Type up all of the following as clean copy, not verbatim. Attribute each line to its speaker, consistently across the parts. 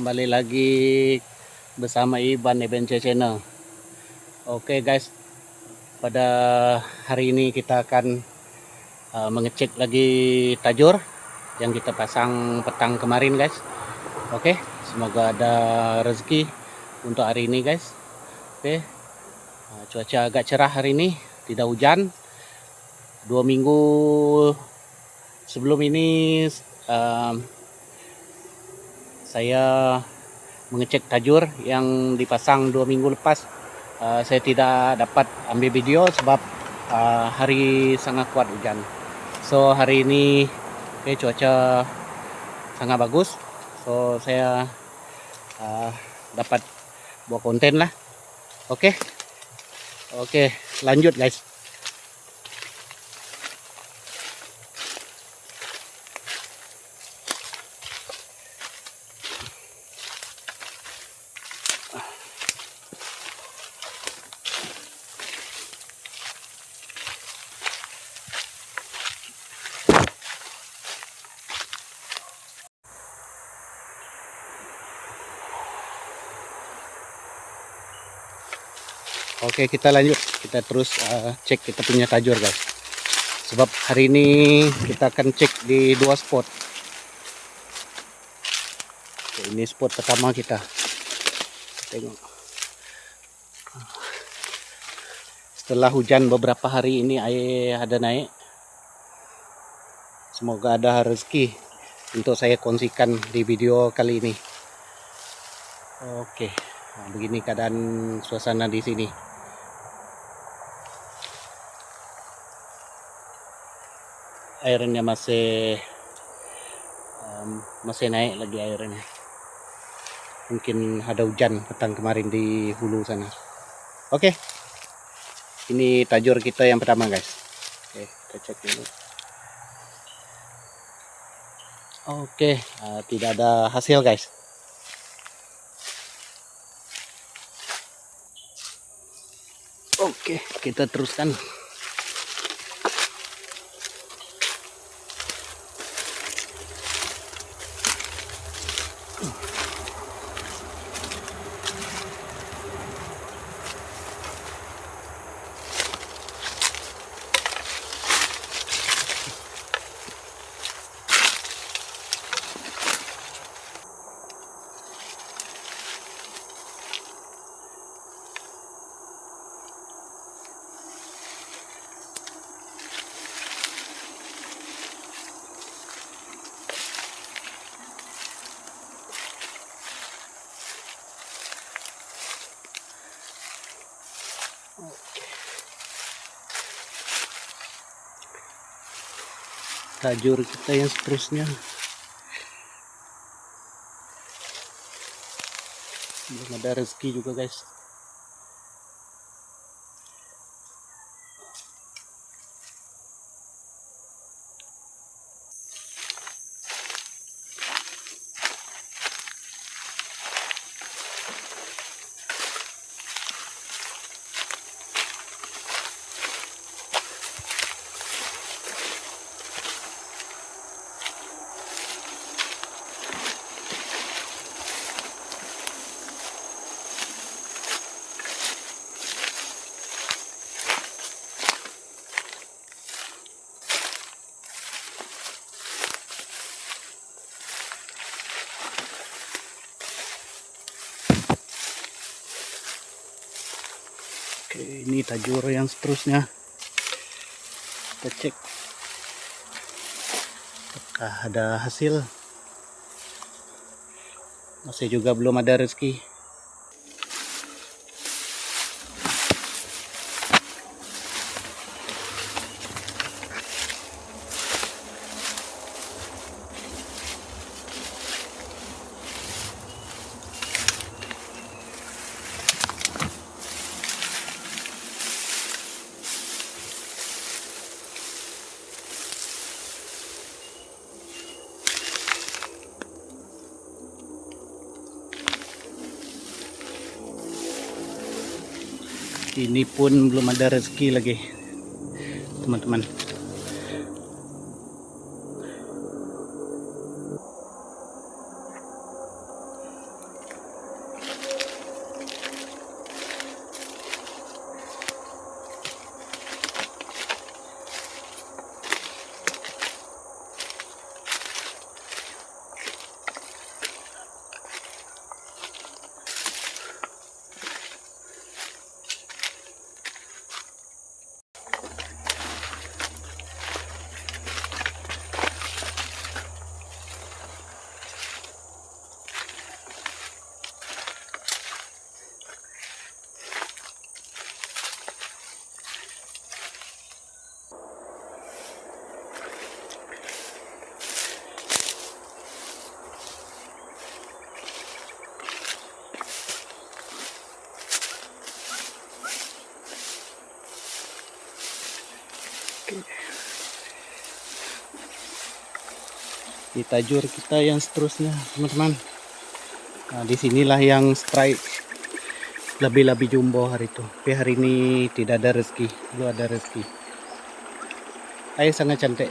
Speaker 1: kembali lagi bersama Iban Adventure Channel. Oke guys, pada hari ini kita akan mengecek lagi tajur yang kita pasang petang kemarin guys. Oke, semoga ada rezeki untuk hari ini guys. Oke, cuaca agak cerah hari ini, tidak hujan. 2 minggu sebelum ini saya mengecek tajur yang dipasang 2 minggu lepas. Saya tidak dapat ambil video sebab hari sangat kuat hujan. So hari ini cuaca sangat bagus. So saya dapat buat konten lah. Oke, lanjut guys. Oke, kita lanjut, kita terus cek kita punya tajur guys. Sebab hari ini kita akan cek di 2 spot. Oke, ini spot pertama kita. Tengok. Setelah hujan beberapa hari ini air ada naik. Semoga ada rezeki untuk saya kongsikan di video kali ini. Oke, nah, begini keadaan suasana di sini. Airnya masih naik lagi airnya. Mungkin ada hujan petang kemarin di hulu sana. Oke, ini tajur kita yang pertama guys. Oke, kita cek dulu. Oke, tidak ada hasil guys. Oke, kita teruskan. Tajur kita yang seterusnya belum ada rezeki juga guys. Oke, ini tajur yang seterusnya. Kita cek apakah ada hasil. Masih juga belum ada rezeki. Ini pun belum ada rezeki lagi teman-teman. Di tajur kita yang seterusnya, teman-teman. Nah, disinilah yang strike lebih-lebih jumbo hari itu. Tapi hari ini tidak ada rezeki, belum ada rezeki. Air sangat cantik.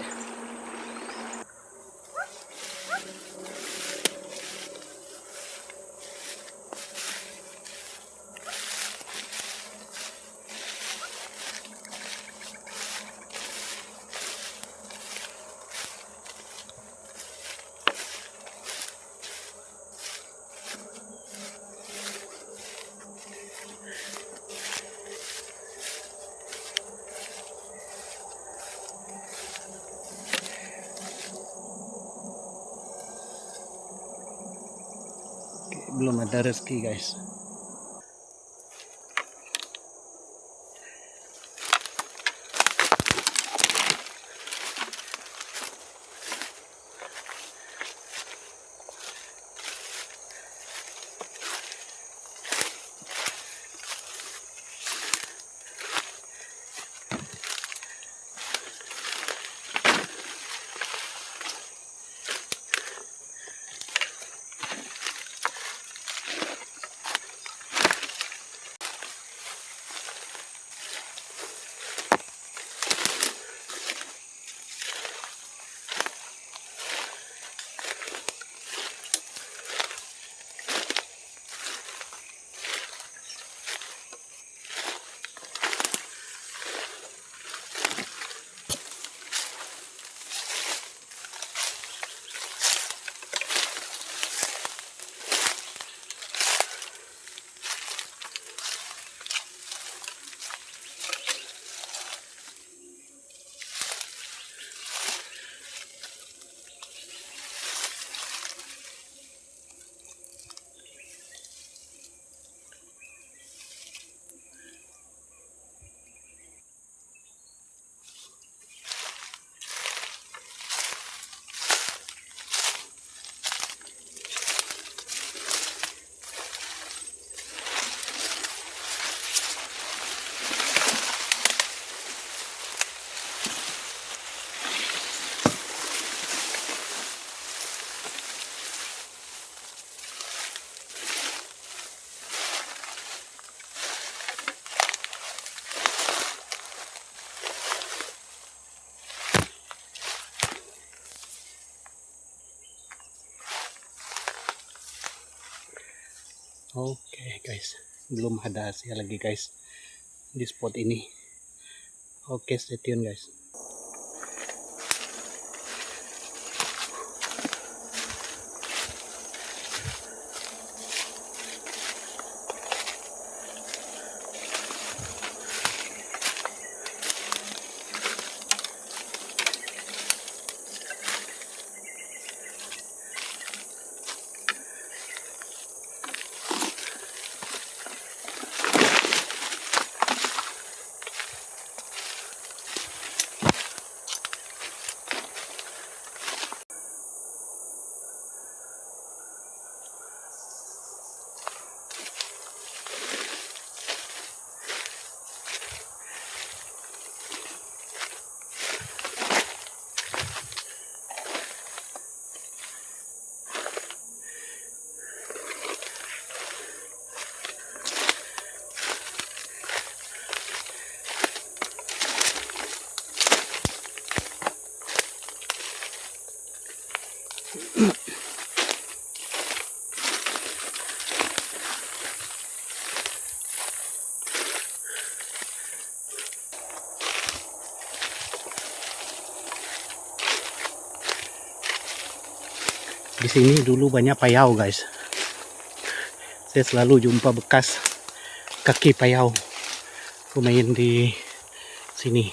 Speaker 1: Belum ada rezeki, guys. Oke, guys, belum ada hasil lagi, guys, di spot ini. Oke, stay tune, guys. Di sini dulu banyak payau, guys. Saya selalu jumpa bekas kaki payau. Aku main di sini.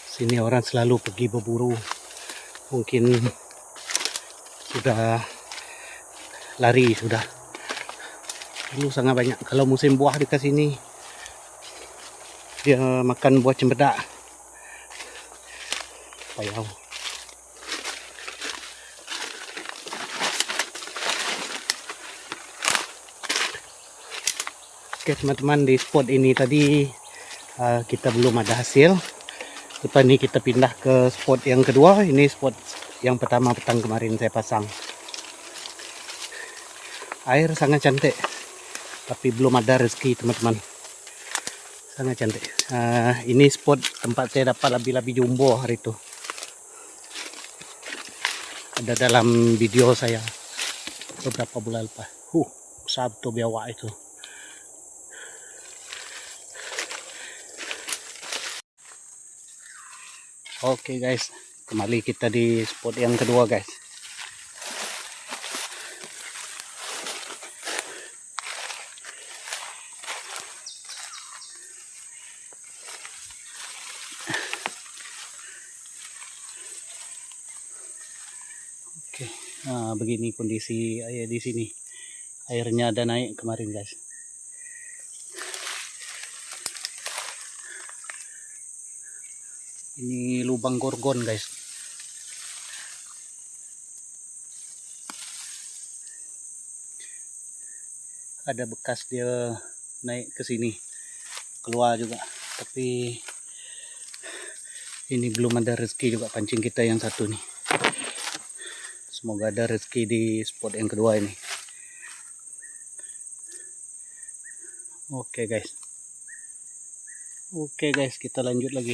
Speaker 1: Sini orang selalu pergi berburu. Mungkin sudah lari sudah. Dulu sangat banyak. Kalau musim buah dekat sini, dia makan buah cempedak. Payau. Oke teman-teman, di spot ini tadi kita belum ada hasil. Lepas ini kita pindah ke spot yang kedua. Ini spot yang pertama petang kemarin saya pasang. Air sangat cantik, tapi belum ada rezeki teman-teman. Sangat cantik. Ini spot tempat saya dapat labi-labi jumbo hari itu. Ada dalam video saya beberapa bulan lepas. Besar betul biawak itu. Oke guys, kembali kita di spot yang kedua guys. Oke, begini kondisi air di sini. Airnya ada naik kemarin guys. Ini lubang gorgon guys. Ada bekas dia naik ke sini, keluar juga. Tapi ini belum ada rezeki juga pancing kita yang satu nih. Semoga ada rezeki di spot yang kedua ini. Oke guys. Oke guys, kita lanjut lagi.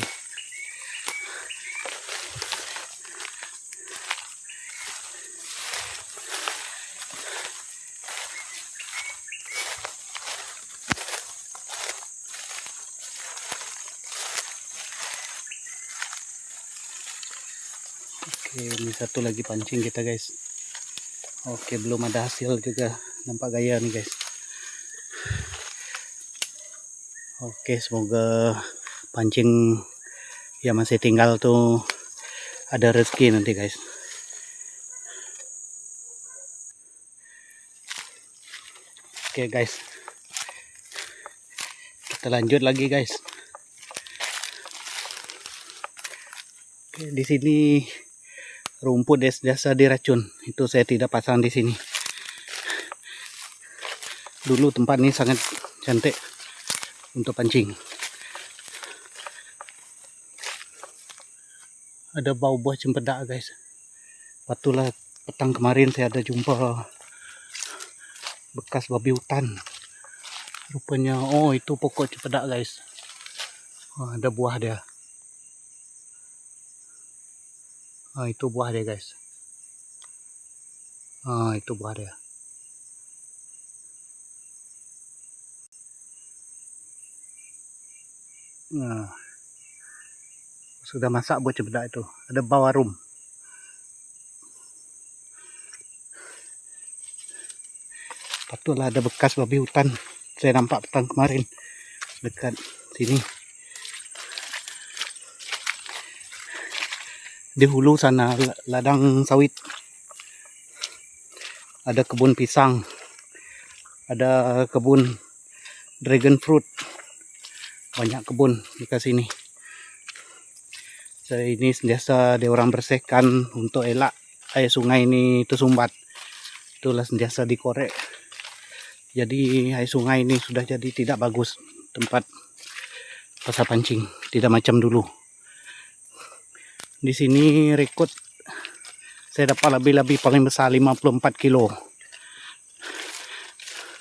Speaker 1: Oke, ini satu lagi pancing kita guys. Oke, belum ada hasil juga. Nampak gaya nih guys. Oke, semoga pancing yang masih tinggal tuh ada rezeki nanti guys. Oke guys, kita lanjut lagi guys. Oke, di sini rumput biasa diracun. Itu saya tidak pasang di sini. Dulu tempat ini sangat cantik untuk pancing. Ada bau buah cempedak guys. Patulah petang kemarin saya ada jumpa bekas babi hutan. Rupanya itu pokok cempedak guys. Ada buah dia. Itu buah dia guys. Itu buah dia. Sudah masak buah cempedak itu. Ada bau harum. Patutlah ada bekas babi hutan. Saya nampak petang kemarin dekat sini. Di hulu sana ladang sawit. Ada kebun pisang. Ada kebun dragon fruit. Banyak kebun di sini. Saya ini sentiasa dia orang bersihkan untuk elak air sungai ini tersumbat. Itulah sentiasa dikorek. Jadi air sungai ini sudah jadi tidak bagus tempat pasar pancing. Tidak macam dulu. Di sini rekod saya dapat lebih-lebih paling besar 54 kilo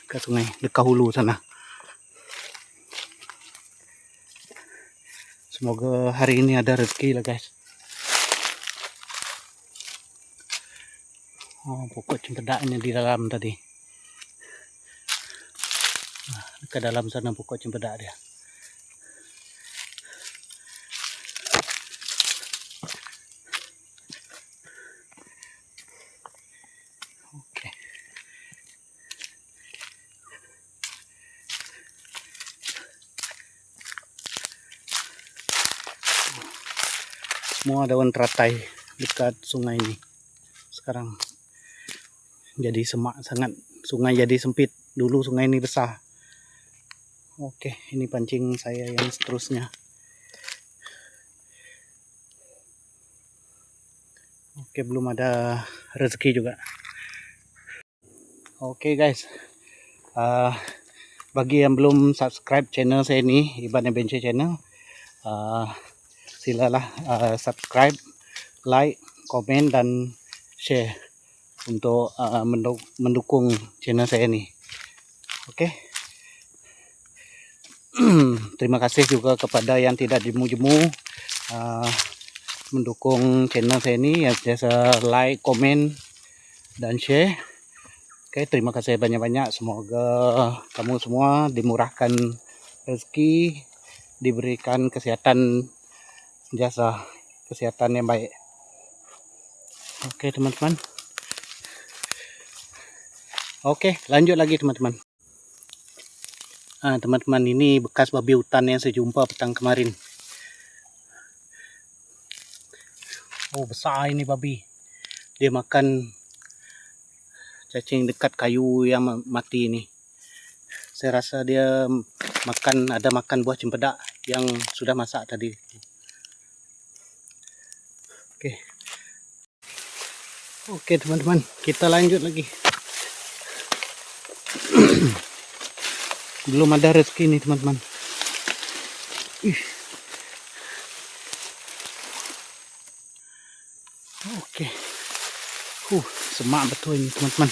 Speaker 1: ke sungai dekat hulu sana. Semoga hari ini ada rezeki lah guys. Pokok cempedaknya di dalam tadi. Ke dalam sana pokok cempedak dia. Oke. Semua daun teratai dekat sungai ini. Sekarang jadi semak sangat, sungai jadi sempit. Dulu sungai ini besar. Oke, ini pancing saya yang seterusnya. Oke, belum ada rezeki juga. Oke guys, Bagi yang belum subscribe channel saya ni, Iban Adventure Channel, silalah subscribe, like, komen dan share untuk mendukung channel saya ni. Okey. Terima kasih juga kepada yang tidak jemu-jemu mendukung channel saya ni, yang biasa like, komen dan share. Okey, terima kasih banyak-banyak. Semoga kamu semua dimurahkan rezeki, diberikan kesihatan, jasa kesihatan yang baik. Okey teman-teman. Okey, lanjut lagi teman-teman. Teman-teman, ini bekas babi hutan yang saya jumpa petang kemarin. Oh, besar ini babi. Dia makan cacing dekat kayu yang mati ini. Saya rasa dia ada makan buah cempedak yang sudah masak tadi. Okey. Okey teman-teman, kita lanjut lagi. Belum ada rezeki nih teman-teman. Okey. Semak betul ini teman-teman.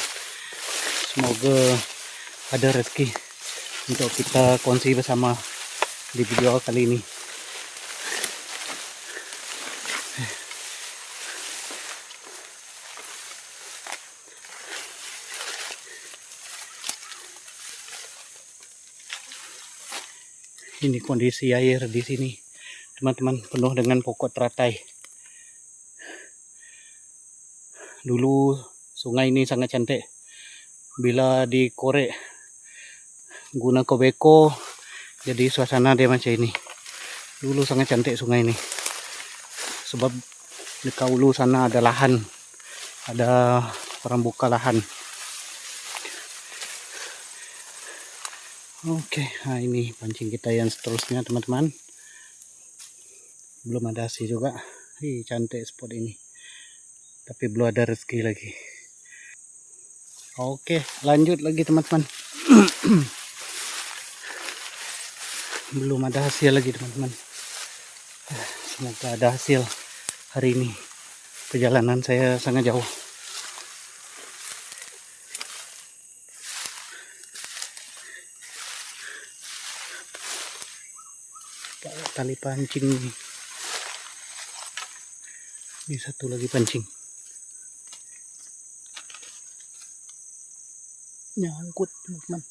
Speaker 1: Semoga ada rezeki untuk kita kongsi bersama di video kali ini. Ini kondisi air di sini, teman-teman, penuh dengan pokok teratai. Dulu sungai ini sangat cantik. Bila dikorek guna kobeko, jadi suasana dia macam ini. Dulu sangat cantik sungai ini. Sebab dekat ulu sana ada lahan. Ada orang buka lahan. Okey, ini pancing kita yang seterusnya teman-teman. Belum ada hasil juga. Cantik spot ini. Tapi belum ada rezeki lagi. Okey, lanjut lagi teman-teman. Belum ada hasil lagi teman-teman. Semoga ada hasil hari ini. Perjalanan saya sangat jauh. Tali pancing ini. Ini satu lagi pancing. Nyangkut teman-teman.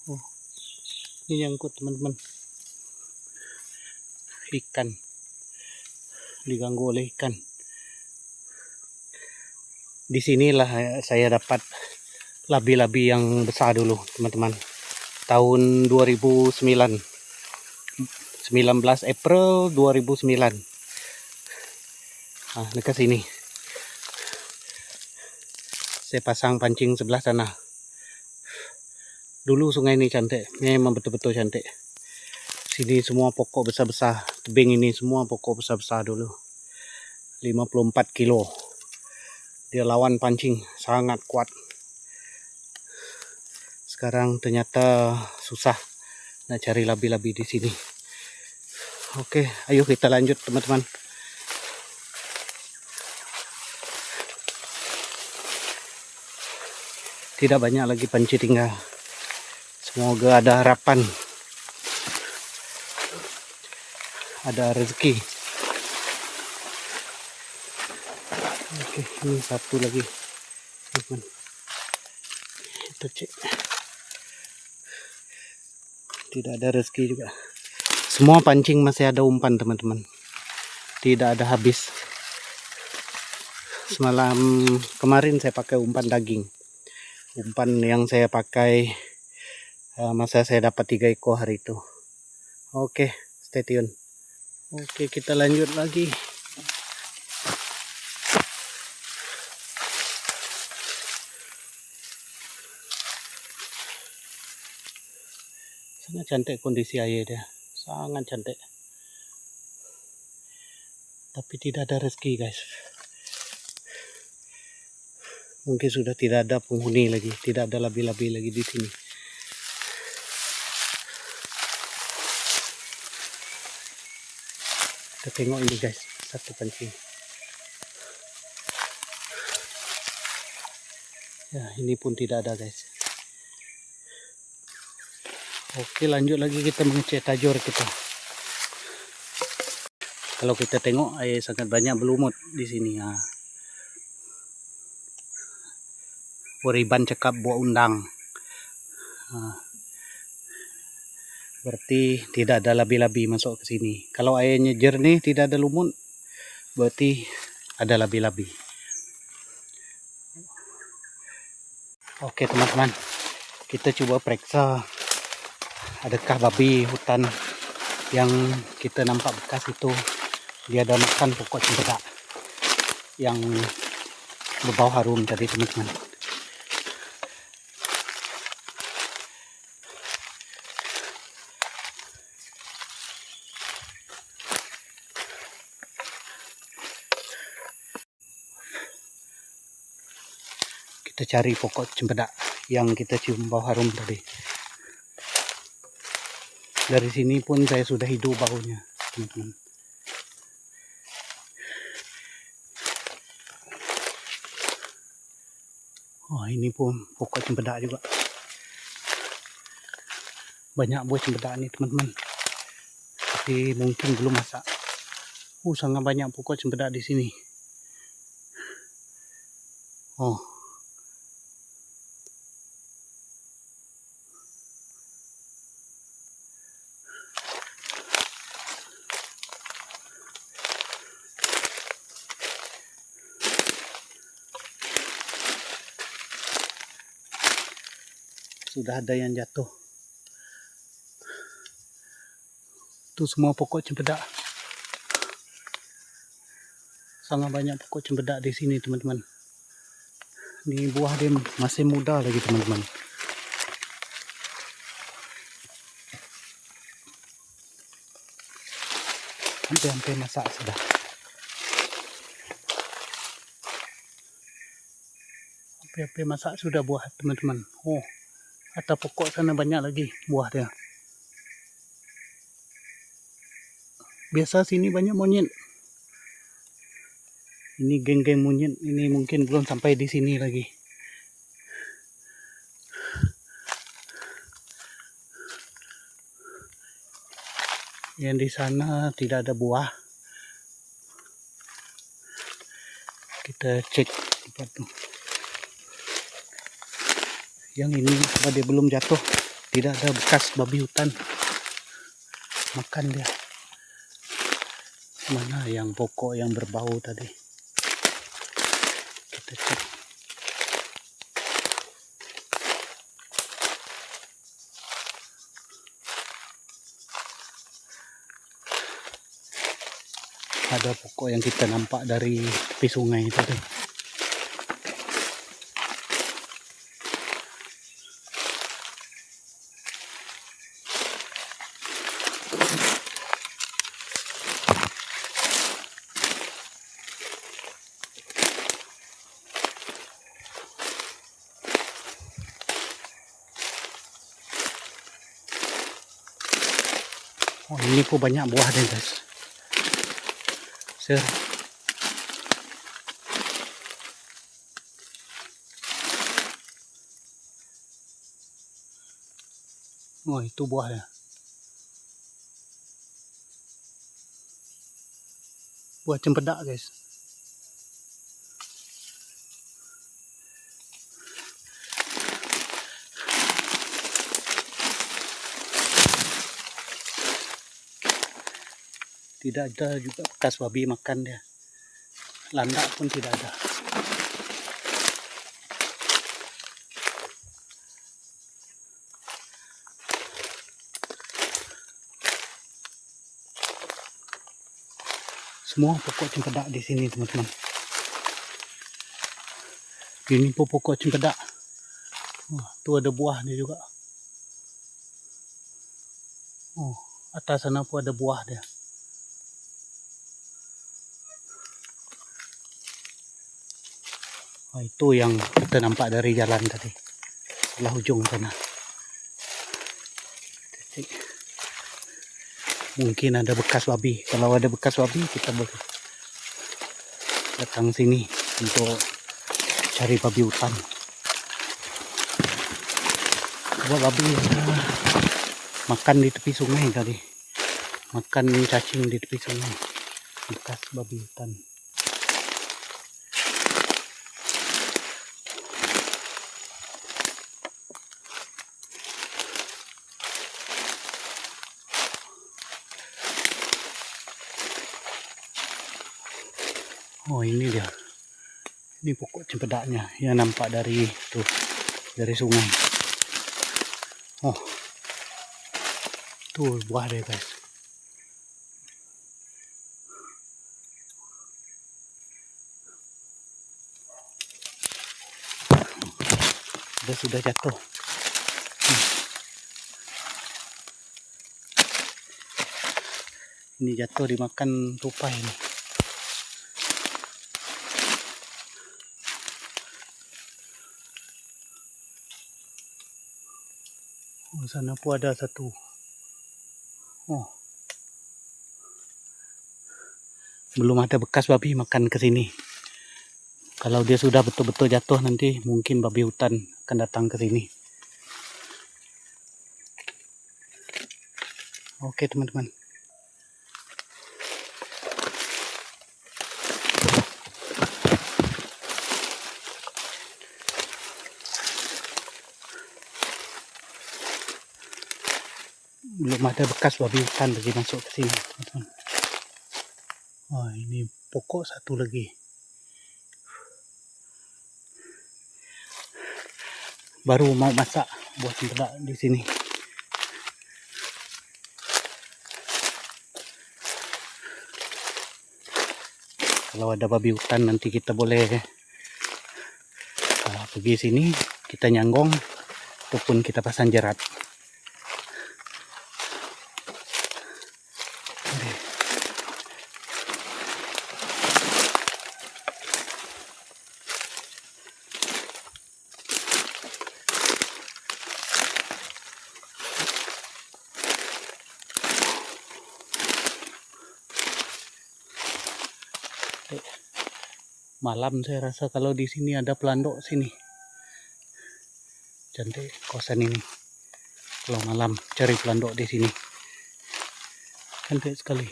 Speaker 1: Oh, ini nyangkut teman-teman. Ikan. Diganggu oleh ikan. Di sinilah saya dapat labi-labi yang besar dulu teman-teman. Tahun 2009. 19 April 2009. Dekat sini. Saya pasang pancing sebelah sana. Dulu sungai ini cantik. Memang betul-betul cantik. Sini semua pokok besar-besar. Tebing ini semua pokok besar-besar dulu. 54 kilo. Dia lawan pancing. Sangat kuat. Sekarang ternyata susah nak cari labi-labi di sini. Okey, ayo kita lanjut teman-teman. Tidak banyak lagi panci tinggal. Semoga ada harapan. Ada rezeki. Okey, ini satu lagi. Teman-teman. Kita cek. Tidak ada rezeki juga. Semua pancing masih ada umpan teman-teman. Tidak ada habis. Semalam kemarin saya pakai umpan daging. Umpan yang saya pakai masa saya dapat 3 ekor hari itu. Oke, stay tune. Oke, kita lanjut lagi. Sangat cantik kondisi air dia. Sangat cantik. Tapi tidak ada rezeki guys. Mungkin sudah tidak ada penghuni lagi, tidak ada labi-labi lagi di sini. Kita tengok ini guys, satu pancing. Ya, ini pun tidak ada guys. Oke, lanjut lagi kita mengecek tajur kita. Kalau kita tengok air sangat banyak berlumut di sini ya. Wariban cekap buah undang. Berarti tidak ada labi-labi masuk ke sini. Kalau airnya jernih, tidak ada lumut, berarti ada labi-labi. Oke teman-teman, kita coba periksa adakah babi hutan yang kita nampak bekas itu dia ada makan pokok cempedak yang berbau harum tadi teman-teman. Kita cari pokok cempedak yang kita cium bau harum tadi. Dari sini pun saya sudah hidup baunya, teman-teman. Oh, ini pun pokok cempedak juga. Banyak buah cempedak ini, teman-teman. Tapi mungkin belum masak. Sangat banyak pokok cempedak di sini. Oh. Sudah ada yang jatuh. Itu semua pokok cempedak. Sangat banyak pokok cempedak di sini, teman-teman. Ini buah dia masih muda lagi, teman-teman. Hampir masak sudah. Hampir masak sudah buah, teman-teman. Oh, atas pokok sana banyak lagi buah dia. Biasa sini banyak monyet. Ini geng-geng monyet ini mungkin belum sampai di sini lagi. Yang di sana tidak ada buah. Kita cek tempat tuh. Yang ini dia belum jatuh, tidak ada bekas babi hutan makan dia. Mana yang pokok yang berbau tadi? Kita cek. Ada pokok yang kita nampak dari tepi sungai tadi. Oh, ini kok banyak buah deh guys. Oh, itu buahnya. Buah cempedak guys. Tidak ada juga bekas babi makan dia. Landak pun tidak ada. Semua pokok cempedak di sini, teman-teman. Ini pokok cempedak. Oh, tuh ada buah dia juga. Oh, atas sana pun ada buah dia. Oh, itu yang kita nampak dari jalan tadi, sebelah ujung sana. Mungkin ada bekas babi. Kalau ada bekas babi, kita boleh datang sini untuk cari babi hutan. Coba babi makan di tepi sungai tadi, makan cacing di tepi sungai, bekas babi hutan. Oh, ini dia. Ini pokok cempedaknya yang nampak dari tuh, dari sungai. Oh, tuh buah deh guys. Dia sudah jatuh. Ini jatuh dimakan tupai ini. Oh, sana pun ada satu. Oh, belum ada bekas babi makan ke sini. Kalau dia sudah betul-betul jatuh nanti mungkin babi hutan akan datang ke sini. Oke teman-teman. Belum ada bekas babi hutan lagi masuk ke sini teman-teman. Oh, ini pokok satu lagi. Baru mau masak buah cempedak di sini. Kalau ada babi hutan nanti kita boleh pergi sini, kita nyanggong ataupun kita pasang jerat. Malam saya rasa kalau di sini ada pelandok sini. Cantik kosan ini. Kalau malam cari pelandok di sini. Cantik sekali.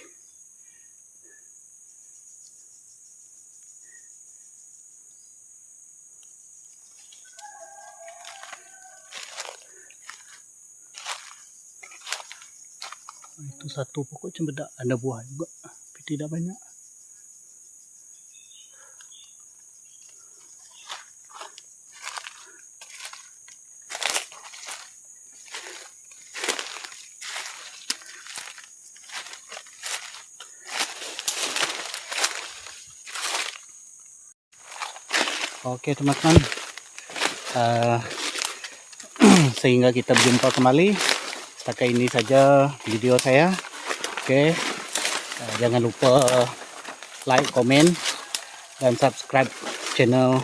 Speaker 1: Itu satu pokok cempedak, ada buah juga, tapi tidak banyak. Oke teman-teman, sehingga kita berjumpa kembali. Setakat ini saja video saya. Oke, jangan lupa like, komen, dan subscribe channel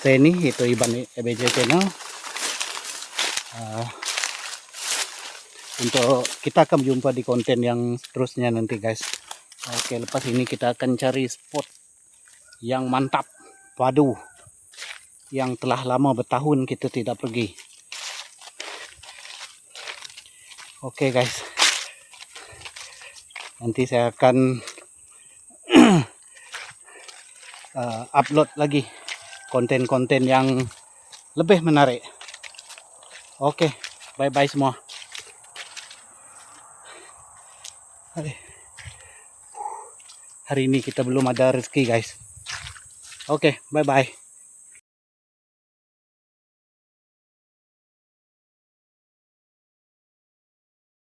Speaker 1: saya ini, yaitu Iban EBJ Channel. Untuk kita akan berjumpa di konten yang seterusnya nanti guys. Oke, lepas ini kita akan cari spot yang mantap, padu, yang telah lama bertahun kita tidak pergi. Oke guys, nanti saya akan upload lagi konten-konten yang lebih menarik. Oke, bye-bye semua. Hari ini kita belum ada rezeki guys. Oke, bye-bye.